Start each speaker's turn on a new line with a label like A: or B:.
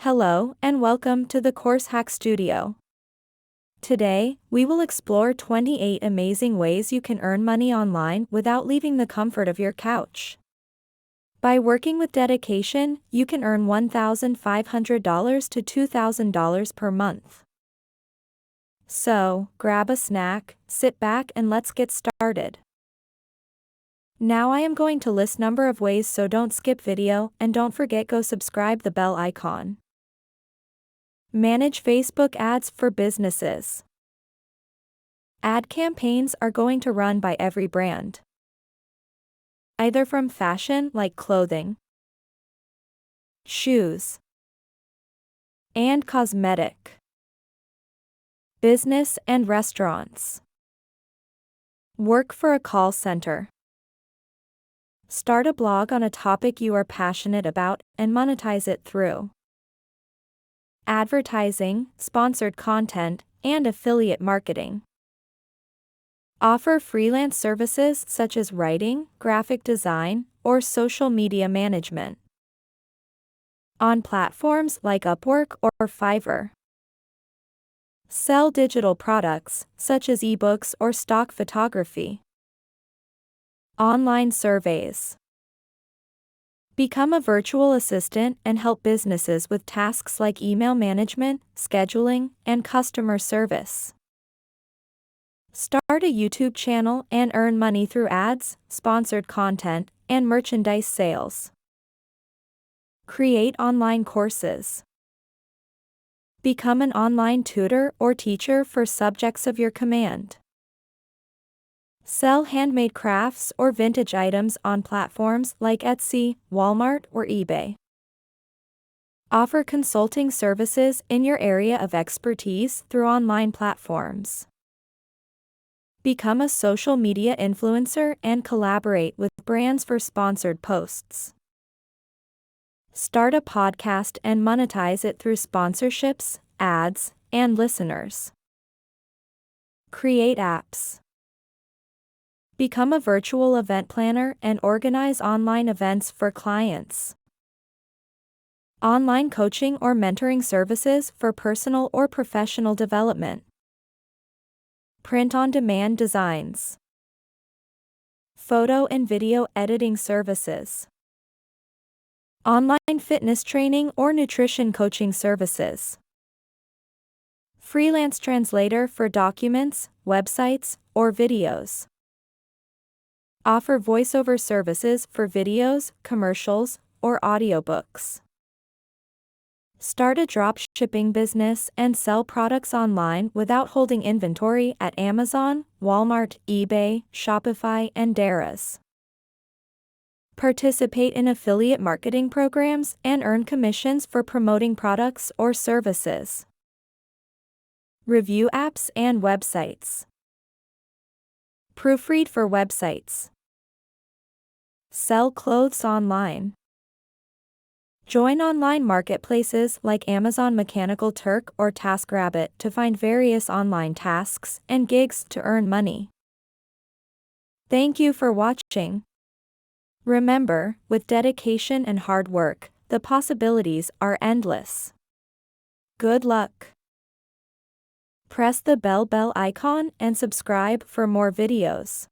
A: Hello and welcome to the Course Hack Studio. Today, we will explore 28 amazing ways you can earn money online without leaving the comfort of your couch. By working with dedication, you can earn $1,500 to $2,000 per month. So, grab a snack, sit back and let's get started. Now I am going to list number of ways, so don't skip video and don't forget go subscribe the bell icon. Manage Facebook ads for businesses. Ad campaigns are going to run by every brand, either from fashion like clothing, shoes, and cosmetic, business and restaurants. Work for a call center. Start a blog on a topic you are passionate about and monetize it through advertising, sponsored content, and affiliate marketing. Offer freelance services such as writing, graphic design, or social media management on platforms like Upwork or Fiverr. Sell digital products such as ebooks or stock photography. Online surveys. Become a virtual assistant and help businesses with tasks like email management, scheduling, and customer service. Start a YouTube channel and earn money through ads, sponsored content, and merchandise sales. Create online courses. Become an online tutor or teacher for subjects of your command. Sell handmade crafts or vintage items on platforms like Etsy, Walmart, or eBay. Offer consulting services in your area of expertise through online platforms. Become a social media influencer and collaborate with brands for sponsored posts. Start a podcast and monetize it through sponsorships, ads, and listeners. Create apps. Become a virtual event planner and organize online events for clients. Online coaching or mentoring services for personal or professional development. Print-on-demand designs. Photo and video editing services. Online fitness training or nutrition coaching services. Freelance translator for documents, websites, or videos. Offer voiceover services for videos, commercials, or audiobooks. Start a drop shipping business and sell products online without holding inventory at Amazon, Walmart, eBay, Shopify, and Daraz. Participate in affiliate marketing programs and earn commissions for promoting products or services. Review apps and websites. Proofread for websites. Sell clothes online. Join online marketplaces like Amazon Mechanical Turk or TaskRabbit to find various online tasks and gigs to earn money. Thank you for watching. Remember, with dedication and hard work, the possibilities are endless. Good luck. Press the bell icon and subscribe for more videos.